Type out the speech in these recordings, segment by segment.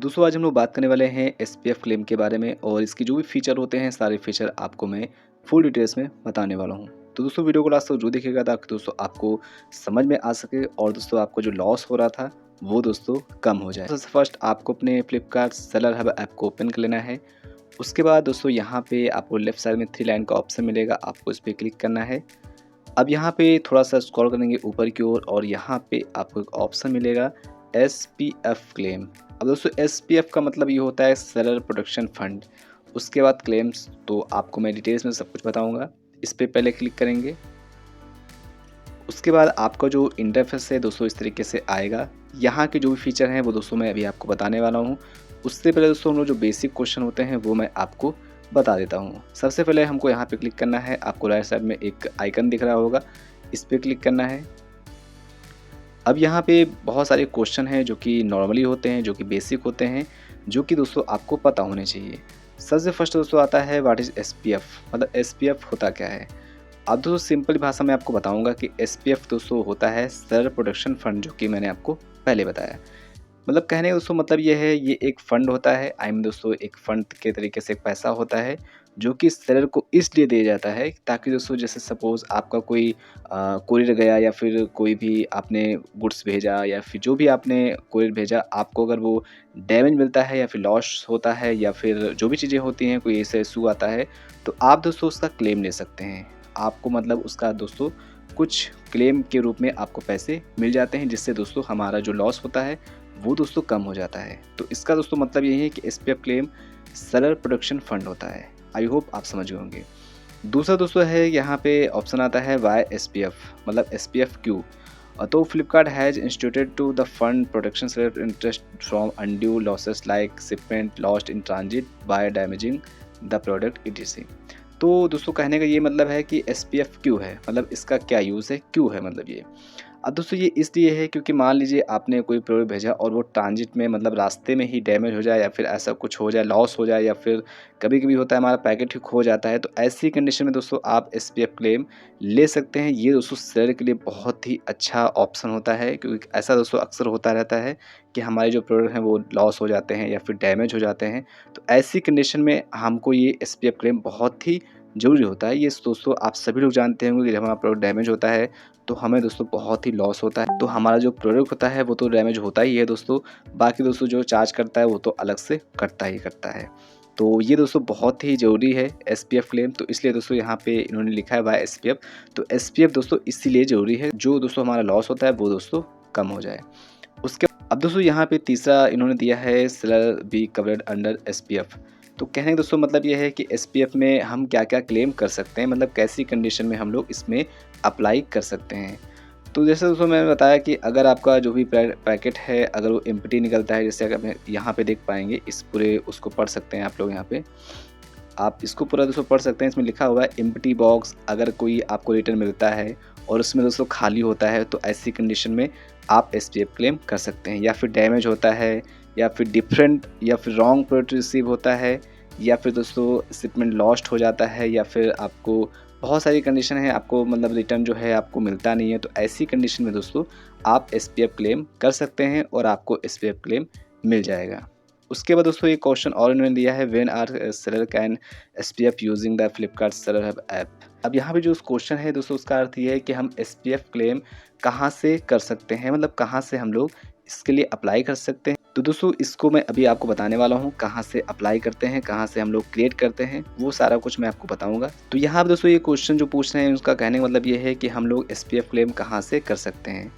दोस्तों आज हम लोग बात करने वाले हैं एसपीएफ क्लेम के बारे में और इसकी जो भी फीचर होते हैं सारे फीचर आपको मैं फुल डिटेल्स में बताने वाला हूं। तो दोस्तों वीडियो को लास्ट तक जरूर देखिएगा ताकि दोस्तों आपको समझ में आ सके और दोस्तों आपको जो लॉस हो रहा था वो दोस्तों कम हो जाए। सबसे फर्स्ट आपको अपने फ्लिपकार्ट सेलर हब ऐप को ओपन कर लेना है। उसके बाद दोस्तों यहाँ पे आपको लेफ्ट साइड में 3 लाइन का ऑप्शन मिलेगा, आपको इस पर क्लिक करना है। अब यहाँ पे थोड़ा सा स्क्रॉल करेंगे ऊपर की ओर और यहाँ पे आपको एक ऑप्शन मिलेगा एसपीएफ क्लेम। अब दोस्तों एसपीएफ का मतलब ये होता है सेलर प्रोटेक्शन फंड। उसके बाद क्लेम्स तो आपको मैं डिटेल्स में सब कुछ बताऊंगा। इस पर पहले क्लिक करेंगे। उसके बाद आपका जो इंटरफेस है दोस्तों इस तरीके से आएगा। यहाँ के जो भी फीचर हैं वो दोस्तों मैं अभी आपको बताने वाला हूँ। उससे पहले दोस्तों हम लोग जो बेसिक क्वेश्चन होते हैं वो मैं आपको बता देता हूँ। सबसे पहले हमको यहाँ पे क्लिक करना है। आपको राइट साइड में एक आइकन दिख रहा होगा, इस पर क्लिक करना है। अब यहाँ पे बहुत सारे क्वेश्चन हैं जो कि नॉर्मली होते हैं, जो कि बेसिक होते हैं, जो कि दोस्तों आपको पता होने चाहिए। सबसे फर्स्ट दोस्तों आता है व्हाट इज़ एसपीएफ, मतलब एसपीएफ होता क्या है। अब दोस्तों सिंपल भाषा में आपको बताऊंगा कि एसपीएफ दोस्तों होता है सेलर प्रोटेक्शन फंड, जो कि मैंने आपको पहले बताया। मतलब कहने का दोस्तों मतलब ये है, ये एक फ़ंड होता है। आई मीन दोस्तों एक फ़ंड के तरीके से एक पैसा होता है जो कि सेलर को इसलिए दिया जाता है ताकि दोस्तों जैसे सपोज़ आपका कोई कोरियर गया या फिर कोई भी आपने गुड्स भेजा या फिर जो भी आपने कोरियर भेजा, आपको अगर वो डैमेज मिलता है या फिर लॉस होता है या फिर जो भी चीज़ें होती हैं, कोई ऐसा इशू आता है तो आप दोस्तों उसका क्लेम ले सकते हैं। आपको मतलब उसका दोस्तों कुछ क्लेम के रूप में आपको पैसे मिल जाते हैं, जिससे दोस्तों हमारा जो लॉस होता है वो दोस्तों कम हो जाता है। तो इसका दोस्तों मतलब यही है कि SPF claim seller protection fund होता है। आई होप आप समझ गए होंगे। दूसरा दोस्तों है यहाँ पे ऑप्शन आता है वाई एसपीएफ, मतलब एसपीएफ क्यू। तो Flipkart has instituted to the fund protection seller interest from undue losses like shipment lost in transit by damaging the product ETC. तो दोस्तों कहने का ये मतलब है कि एसपीएफ क्यू है, मतलब इसका क्या यूज़ है, क्यू है मतलब ये। अब दोस्तों ये इसलिए है क्योंकि मान लीजिए आपने कोई प्रोडक्ट भेजा और वो ट्रांजिट में मतलब रास्ते में ही डैमेज हो जाए या फिर ऐसा कुछ हो जाए, लॉस हो जाए, या फिर कभी-कभी होता है हमारा पैकेट ही खो जाता है, तो ऐसी कंडीशन में दोस्तों आप एसपीएफ क्लेम ले सकते हैं। ये दोस्तों सेलर के लिए बहुत ही अच्छा ऑप्शन होता है, क्योंकि ऐसा दोस्तों अक्सर होता रहता है कि हमारे जो प्रोडक्ट हैं वो लॉस हो जाते हैं या फिर डैमेज हो जाते हैं। तो ऐसी कंडीशन में हमको ये एसपीएफ क्लेम बहुत ही ज़रूरी होता है। ये दोस्तों आप सभी लोग जानते होंगे कि जब हमारा प्रोडक्ट डैमेज होता है तो हमें दोस्तों बहुत ही लॉस होता है। तो हमारा जो प्रोडक्ट होता है वो तो डैमेज होता ही है दोस्तों, बाकी दोस्तों जो चार्ज करता है वो तो अलग से कटता ही करता है। तो ये दोस्तों बहुत ही ज़रूरी है एसपीएफ क्लेम, तो इसलिए दोस्तों यहाँ पे इन्होंने लिखा है वाई एसपीएफ। तो एसपीएफ दोस्तों इसीलिए ज़रूरी है, जो दोस्तों हमारा लॉस होता है वो दोस्तों कम हो जाए। उसके अब दोस्तों यहाँ पे तीसरा इन्होंने दिया है seller be covered under SPF. तो कहने का दोस्तों मतलब ये है कि एसपीएफ में हम क्या-क्या क्लेम कर सकते हैं, मतलब कैसी कंडीशन में हम लोग इसमें अप्लाई कर सकते हैं। तो जैसे दोस्तों मैंने बताया कि अगर आपका जो भी पैकेट है अगर वो एम्प्टी निकलता है, जैसे अगर यहाँ पे देख पाएंगे, इस पूरे उसको पढ़ सकते हैं आप लोग। यहाँ पे आप इसको पूरा दोस्तों पढ़ सकते हैं। इसमें लिखा हुआ है एम्प्टी बॉक्स। अगर कोई आपको रिटर्न मिलता है और उसमें दोस्तों खाली होता है तो ऐसी कंडीशन में आप एसपीएफ क्लेम कर सकते हैं। या फिर डैमेज होता है या फिर डिफरेंट या फिर रॉन्ग प्रोडक्ट रिसीव होता है या फिर दोस्तों शिपमेंट लॉस्ट हो जाता है या फिर आपको बहुत सारी कंडीशन है, आपको मतलब रिटर्न जो है आपको मिलता नहीं है, तो ऐसी कंडीशन में दोस्तों आप एसपीएफ क्लेम कर सकते हैं और आपको एसपीएफ क्लेम मिल जाएगा। उसके बाद दोस्तों एक क्वेश्चन और इन्होंने दिया है, when our seller can SPF using the Flipkart seller hub app. अब यहाँ पे जो क्वेश्चन है दोस्तों उसका अर्थ ये है कि हम एसपीएफ क्लेम कहाँ से कर सकते हैं, मतलब कहाँ से हम लोग इसके लिए अप्लाई कर सकते हैं। तो दोस्तों इसको मैं अभी आपको बताने वाला हूँ, कहाँ से अप्लाई करते हैं, कहाँ से हम लोग क्रिएट करते हैं, वो सारा कुछ मैं आपको बताऊंगा। तो यहाँ पर दोस्तों ये क्वेश्चन जो पूछ रहे हैं उसका कहने का मतलब ये है कि हम लोग एसपीएफ क्लेम कहाँ से कर सकते हैं।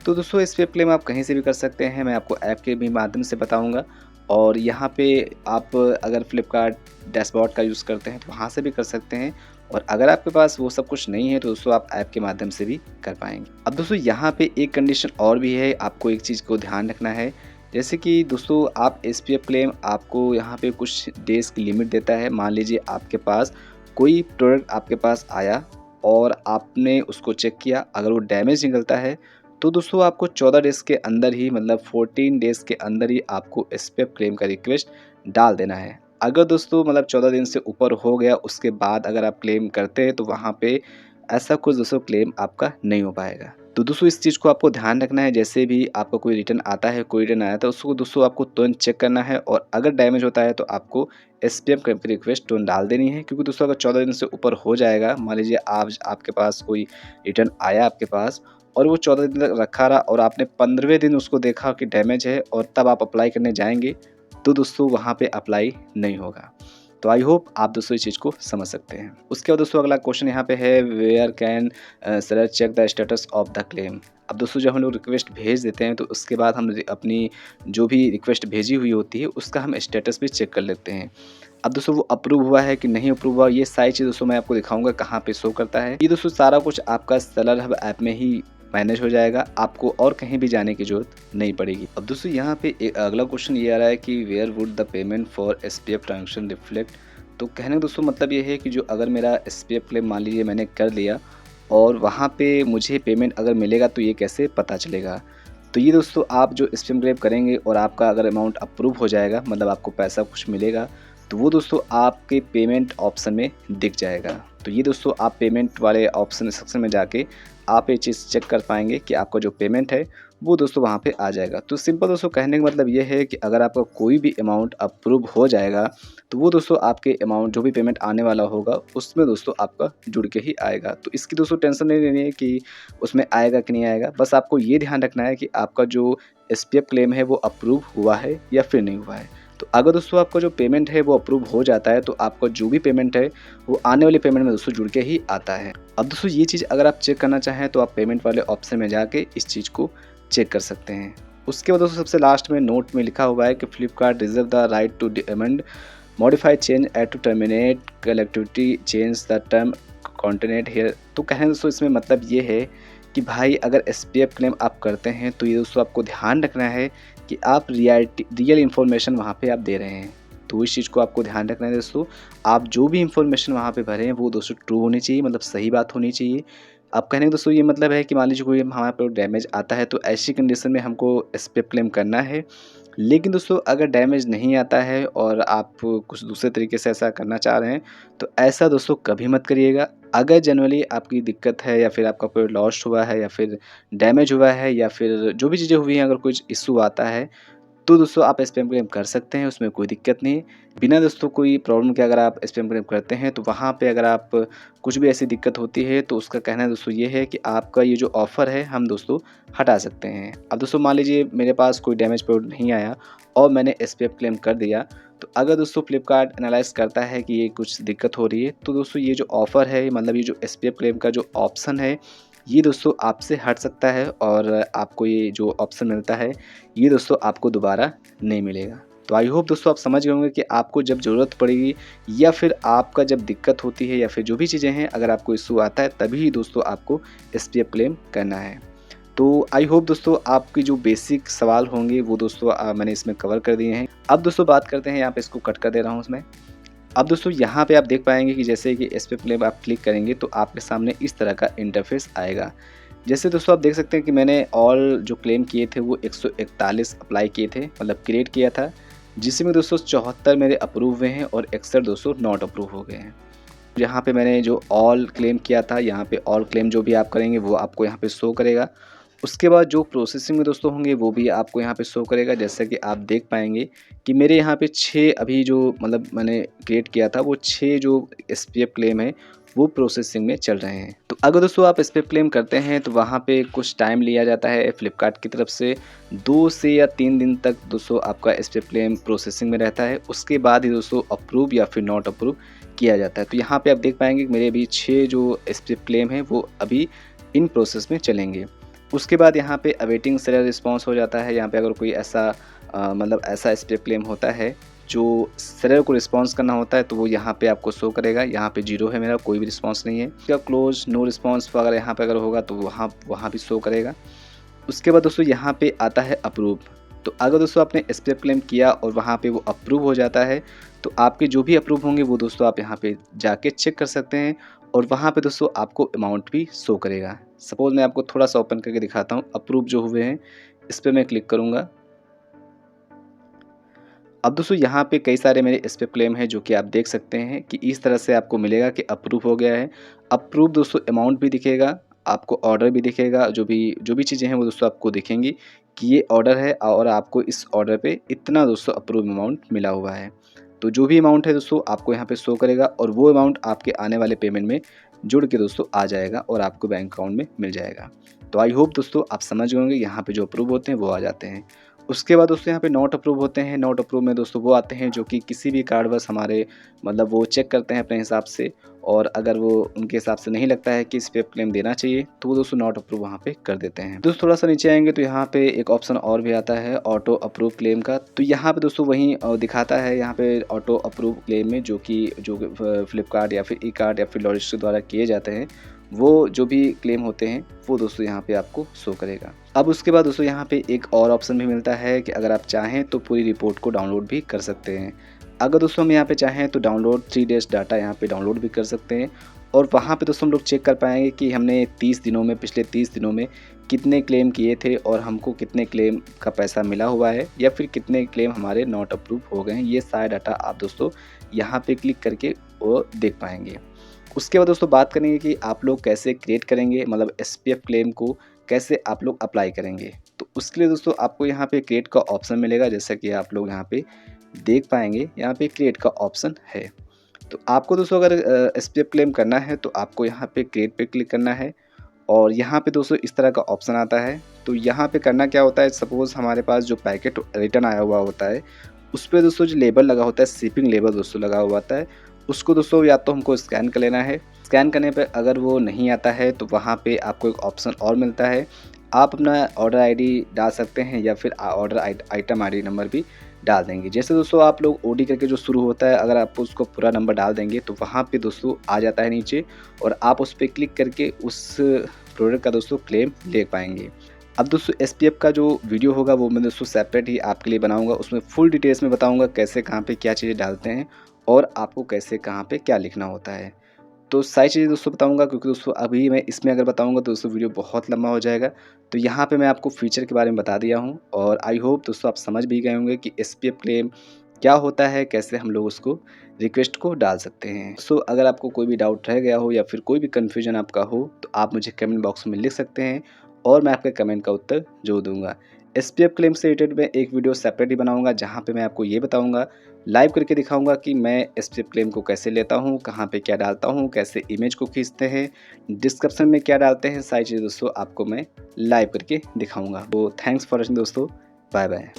तो दोस्तों एसपीएफ क्लेम आप कहीं से भी कर सकते हैं, मैं आपको ऐप के भी माध्यम से बताऊंगा। और यहाँ पे आप अगर फ्लिपकार्ट डैशबोर्ड का यूज़ करते हैं तो वहाँ से भी कर सकते हैं, और अगर आपके पास वो सब कुछ नहीं है तो दोस्तों आप ऐप के माध्यम से भी कर पाएंगे। अब दोस्तों यहाँ पे एक कंडीशन और भी है, आपको एक चीज़ को ध्यान रखना है। जैसे कि दोस्तों आप एसपीएफ क्लेम आपको यहाँ पे कुछ डेज़ की लिमिट देता है। मान लीजिए आपके पास कोई प्रोडक्ट आपके पास आया और आपने उसको चेक किया, अगर वो डैमेज निकलता है तो दोस्तों आपको 14 डेज़ के अंदर ही, मतलब 14 डेज़ के अंदर ही आपको एसपीएफ क्लेम का रिक्वेस्ट डाल देना है। अगर दोस्तों मतलब 14 दिन से ऊपर हो गया उसके बाद अगर आप क्लेम करते हैं तो वहाँ पे ऐसा कुछ दोस्तों क्लेम आपका नहीं हो पाएगा। तो दोस्तों इस चीज़ को आपको ध्यान रखना है, जैसे भी आपका कोई रिटर्न आता है, कोई रिटर्न आया तो उसको दोस्तों आपको तुरंत चेक करना है, और अगर डैमेज होता है तो आपको एसपीएम क्लेम की रिक्वेस्ट तुरंत डाल देनी है। क्योंकि दोस्तों अगर 14 दिन से ऊपर हो जाएगा, मान लीजिए आपके पास कोई रिटर्न आया आपके पास और वो 14 दिन तक रखा रहा और आपने 15वें दिन उसको देखा कि डैमेज है और तब आप अप्लाई करने जाएँगे, तो दोस्तों वहाँ पे अप्लाई नहीं होगा। तो आई होप आप दोस्तों इस चीज़ को समझ सकते हैं। उसके बाद दोस्तों अगला क्वेश्चन यहाँ पे है, where can seller check the status of the claim. अब दोस्तों जब हम लोग रिक्वेस्ट भेज देते हैं तो उसके बाद हम अपनी जो भी रिक्वेस्ट भेजी हुई होती है उसका हम स्टेटस भी चेक कर लेते हैं। अब दोस्तों वो अप्रूव हुआ है कि नहीं अप्रूव हुआ, ये सारी चीज़ दोस्तों मैं आपको दिखाऊंगा कहाँ पे शो करता है। ये दोस्तों सारा कुछ आपका सेलर हब ऐप में ही मैनेज हो जाएगा, आपको और कहीं भी जाने की ज़रूरत नहीं पड़ेगी। अब दोस्तों यहाँ पे अगला क्वेश्चन ये आ रहा है कि where would the payment for SPF transaction reflect. तो कहने का दोस्तों मतलब ये है कि जो अगर मेरा एसपीएफ क्लेम मान लीजिए मैंने कर लिया और वहाँ पे मुझे पेमेंट अगर मिलेगा तो ये कैसे पता चलेगा। तो ये दोस्तों आप जो एसपीएफ क्लेम करेंगे और आपका अगर अमाउंट अप्रूव हो जाएगा, मतलब आपको पैसा कुछ मिलेगा, तो वो दोस्तों आपके पेमेंट ऑप्शन में दिख जाएगा। तो ये दोस्तों आप पेमेंट वाले ऑप्शन सेक्शन में जाके आप ये चीज़ चेक कर पाएंगे कि आपका जो पेमेंट है वो दोस्तों वहाँ पे आ जाएगा। तो सिंपल दोस्तों कहने का मतलब ये है कि अगर आपका कोई भी अमाउंट अप्रूव हो जाएगा तो वो दोस्तों आपके अमाउंट जो भी पेमेंट आने वाला होगा उसमें दोस्तों आपका जुड़ के ही आएगा। तो इसकी दोस्तों टेंशन नहीं लेनी है कि उसमें आएगा कि नहीं आएगा, बस आपको ये ध्यान रखना है कि आपका जो एसपीएफ क्लेम है वो अप्रूव हुआ है या फिर नहीं हुआ है। तो अगर दोस्तों आपका जो पेमेंट है वो अप्रूव हो जाता है तो आपका जो भी पेमेंट है वो आने वाली पेमेंट में दोस्तों जुड़ के ही आता है। अब दोस्तों ये चीज़ अगर आप चेक करना चाहें तो आप पेमेंट वाले ऑप्शन में जाके इस चीज़ को चेक कर सकते हैं। उसके बाद दोस्तों सबसे लास्ट में नोट में लिखा हुआ है कि Flipkart reserve the right to demand modify change at to terminate collectivity change the term continent here. तो कहें दोस्तों इसमें मतलब ये है कि भाई अगर एसपीएफ क्लेम आप करते हैं तो ये दोस्तों आपको ध्यान रखना है कि आप रियल इन्फॉर्मेशन वहाँ पे आप दे रहे हैं। तो इस चीज़ को आपको ध्यान रखना है दोस्तों, आप जो भी इन्फॉर्मेशन वहाँ पे भरें वो दोस्तों ट्रू होनी चाहिए, मतलब सही बात होनी चाहिए। आप कहने का दोस्तों ये मतलब है कि मान लीजिए कोई हमारे पे डैमेज आता है तो ऐसी कंडीशन में हमको एसपीएफ क्लेम करना है। लेकिन दोस्तों अगर डैमेज नहीं आता है और आप कुछ दूसरे तरीके से ऐसा करना चाह रहे हैं तो ऐसा दोस्तों कभी मत करिएगा। अगर जनरली आपकी दिक्कत है या फिर आपका कोई लॉस हुआ है या फिर डैमेज हुआ है या फिर जो भी चीज़ें हुई हैं, अगर कुछ इशू आता है तो दोस्तों आप स्पैम क्लेम कर सकते हैं, उसमें कोई दिक्कत नहीं है। बिना दोस्तों कोई प्रॉब्लम के अगर आप स्पैम क्लेम करते हैं तो वहाँ पे अगर आप कुछ भी ऐसी दिक्कत होती है तो उसका कहना है दोस्तों ये है कि आपका ये जो ऑफ़र है हम दोस्तों हटा सकते हैं। अब दोस्तों मान लीजिए मेरे पास कोई डैमेज प्रोडक्ट नहीं आया और मैंने एसपीएफ क्लेम कर दिया, तो अगर दोस्तों फ्लिपकार्ट एनालाइज़ करता है कि ये कुछ दिक्कत हो रही है तो दोस्तों ये जो ऑफ़र है, मतलब ये जो एसपीएफ क्लेम का जो ऑप्शन है ये दोस्तों आपसे हट सकता है और आपको ये जो ऑप्शन मिलता है ये दोस्तों आपको दोबारा नहीं मिलेगा। तो आई होप दोस्तों आप समझ गए होंगे कि आपको जब ज़रूरत पड़ेगी या फिर आपका जब दिक्कत होती है या फिर जो भी चीज़ें हैं, अगर आपको इशू आता है तभी दोस्तों आपको एसपीएफ क्लेम करना है। तो आई होप दोस्तों आपकी जो बेसिक सवाल होंगे वो दोस्तों मैंने इसमें कवर कर दिए हैं। अब दोस्तों बात करते हैं, यहाँ पे इसको कट कर दे रहा हूँ इसमें। अब दोस्तों यहाँ पे आप देख पाएंगे कि जैसे कि एसपीएफ क्लेम आप क्लिक करेंगे तो आपके सामने इस तरह का इंटरफेस आएगा। जैसे दोस्तों आप देख सकते हैं कि मैंने ऑल जो क्लेम किए थे वो 141 अप्लाई किए थे, मतलब क्रिएट किया था, जिसमें दोस्तों 74 मेरे अप्रूव हुए हैं और 61 दोस्तों नॉट अप्रूव हो गए हैं। यहाँ पे मैंने जो ऑल क्लेम किया था, यहाँ पे ऑल क्लेम जो भी आप करेंगे वो आपको यहाँ पे शो करेगा। उसके बाद जो प्रोसेसिंग में दोस्तों होंगे वो भी आपको यहाँ पे शो करेगा। जैसा कि आप देख पाएंगे कि मेरे यहाँ पे 6 अभी जो मतलब मैंने क्रिएट किया था वो 6 जो एसपीएफ क्लेम है वो प्रोसेसिंग में चल रहे हैं। तो अगर दोस्तों आप एसपीएफ क्लेम करते हैं तो वहाँ पे कुछ टाइम लिया जाता है फ्लिपकार्ट की तरफ से, 2 से या 3 दिन तक दोस्तों आपका एसपीएफ क्लेम प्रोसेसिंग में रहता है। उसके बाद ही दोस्तों अप्रूव या फिर नॉट अप्रूव किया जाता है। तो यहाँ पे आप देख पाएंगे कि मेरे अभी 6 जो एसपीएफ क्लेम है वो अभी इन प्रोसेस में चलेंगे। उसके बाद यहाँ पे अवेटिंग सेलर रिस्पॉन्स हो जाता है। यहाँ पे अगर कोई ऐसा मतलब ऐसा एसपीएफ क्लेम होता है जो सेलर को रिस्पॉन्स करना होता है तो वो यहाँ पे आपको शो करेगा। यहाँ पे 0 है, मेरा कोई भी रिस्पॉन्स नहीं है। क्या क्लोज नो रिस्पॉन्स वगैरह यहाँ पे अगर होगा तो वहाँ भी शो करेगा। उसके बाद दोस्तों यहाँ पे आता है अप्रूव। तो अगर दोस्तों आपने एसपीएफ क्लेम किया और वहाँ पे वो अप्रूव हो जाता है तो आपके जो भी अप्रूव होंगे वो दोस्तों आप यहाँ पे जाके चेक कर सकते हैं और वहाँ पे दोस्तों आपको अमाउंट भी शो करेगा। सपोज़ मैं आपको थोड़ा सा ओपन करके दिखाता हूँ। अप्रूव जो हुए हैं इस पर मैं क्लिक करूँगा। अब दोस्तों यहाँ पे कई सारे मेरे एसपीएफ क्लेम हैं जो कि आप देख सकते हैं कि इस तरह से आपको मिलेगा कि अप्रूव हो गया है। अप्रूव दोस्तों अमाउंट भी दिखेगा, आपको ऑर्डर भी दिखेगा, जो भी चीज़ें हैं वो दोस्तों आपको दिखेंगी कि ये ऑर्डर है और आपको इस ऑर्डर पे इतना दोस्तों अप्रूव अमाउंट मिला हुआ है। तो जो भी अमाउंट है दोस्तों आपको यहाँ पे शो करेगा और वो अमाउंट आपके आने वाले पेमेंट में जुड़ के दोस्तों आ जाएगा और आपको बैंक अकाउंट में मिल जाएगा। तो आई होप दोस्तों आप समझ गए होंगे, यहाँ पे जो अप्रूव होते हैं वो आ जाते हैं। उसके बाद दोस्तों यहाँ पे नॉट अप्रूव होते हैं। नॉट अप्रूव में दोस्तों वो आते हैं जो कि किसी भी कार्डवर्स हमारे मतलब वो चेक करते हैं अपने हिसाब से, और अगर वो उनके हिसाब से नहीं लगता है कि इस पे क्लेम देना चाहिए तो वो दोस्तों नॉट अप्रूव वहाँ पे कर देते हैं। दोस्तों थोड़ा सा नीचे आएंगे तो यहाँ पे एक ऑप्शन और भी आता है ऑटो अप्रूव क्लेम का। तो यहाँ पे दोस्तों वही दिखाता है यहाँ पे ऑटो अप्रूव क्लेम में जो फ्लिपकार्ट या फिर ई कार्ड या फिर लॉजिस्टिक द्वारा किए जाते हैं, वो जो भी क्लेम होते हैं वो दोस्तों यहाँ पे आपको शो करेगा। अब उसके बाद दोस्तों यहाँ पे एक और ऑप्शन भी मिलता है कि अगर आप चाहें तो पूरी रिपोर्ट को डाउनलोड भी कर सकते हैं। अगर दोस्तों हम यहाँ पे चाहें तो डाउनलोड 3 डेज़ डाटा यहाँ पे डाउनलोड भी कर सकते हैं, और वहाँ पे दोस्तों हम लोग चेक कर पाएंगे कि हमने 30 दिनों में, पिछले 30 दिनों में कितने क्लेम किए थे और हमको कितने क्लेम का पैसा मिला हुआ है या फिर कितने क्लेम हमारे नॉट अप्रूव हो गए हैं। ये सारा डाटा आप दोस्तों यहाँ पे क्लिक करके वो देख पाएंगे। उसके बाद दोस्तों बात करेंगे कि आप लोग कैसे क्रिएट करेंगे, मतलब एसपीएफ क्लेम को कैसे आप लोग अप्लाई करेंगे। तो उसके लिए दोस्तों आपको यहाँ पे क्रिएट का ऑप्शन मिलेगा, जैसा कि आप लोग यहाँ पे देख पाएंगे, यहाँ पे क्रिएट का ऑप्शन है। तो आपको दोस्तों अगर एसपीएफ क्लेम करना है तो आपको यहाँ पे क्रिएट पे क्लिक करना है, और यहाँ पे दोस्तों इस तरह का ऑप्शन आता है। तो यहाँ पे करना क्या होता है, सपोज़ हमारे पास जो पैकेट रिटर्न आया हुआ होता है उस पर दोस्तों जो लेबल लगा होता है, शिपिंग लेबल दोस्तों लगा हुआ होता है, उसको दोस्तों या तो हमको स्कैन कर लेना है। स्कैन करने पे अगर वो नहीं आता है तो वहाँ पे आपको एक ऑप्शन और मिलता है, आप अपना ऑर्डर आईडी डाल सकते हैं या फिर ऑर्डर आइटम आईडी नंबर भी डाल देंगे। जैसे दोस्तों आप लोग ओडी करके जो शुरू होता है, अगर आप उसको पूरा नंबर डाल देंगे तो वहाँ पे दोस्तों आ जाता है नीचे, और आप उस पर क्लिक करके उस प्रोडक्ट का दोस्तों क्लेम ले पाएंगे। अब दोस्तों एसपीएफ का जो वीडियो होगा वो मैं दोस्तों सेपरेट ही आपके लिए बनाऊंगा, उसमें फुल डिटेल्स में बताऊंगा कैसे कहाँ पे क्या चीज़ें डालते हैं और आपको कैसे कहाँ पे क्या लिखना होता है। तो सारी चीज़ें दोस्तों बताऊंगा, क्योंकि दोस्तों अभी मैं इसमें अगर बताऊंगा तो दोस्तों वीडियो बहुत लंबा हो जाएगा। तो यहाँ पे मैं आपको फीचर के बारे में बता दिया हूँ, और आई होप दोस्तों आप समझ भी गए होंगे कि एसपीएफ क्लेम क्या होता है, कैसे हम लोग उसको रिक्वेस्ट को डाल सकते हैं। सो अगर आपको कोई भी डाउट रह गया हो या फिर कोई भी कन्फ्यूजन आपका हो तो आप मुझे कमेंट बॉक्स में लिख सकते हैं और मैं आपके कमेंट का उत्तर ज़रूर दूंगा। एसपीएफ क्लेम से रिलेटेड मैं एक वीडियो सेपरेट ही बनाऊंगा, जहां पे मैं आपको ये बताऊंगा, लाइव करके दिखाऊंगा कि मैं एसपीएफ क्लेम को कैसे लेता हूं, कहां पे क्या डालता हूं, कैसे इमेज को खींचते हैं, डिस्क्रिप्शन में क्या डालते हैं, सारी चीज़ें दोस्तों आपको मैं लाइव करके दिखाऊंगा। तो थैंक्स फॉर वॉचिंग दोस्तों, बाय बाय।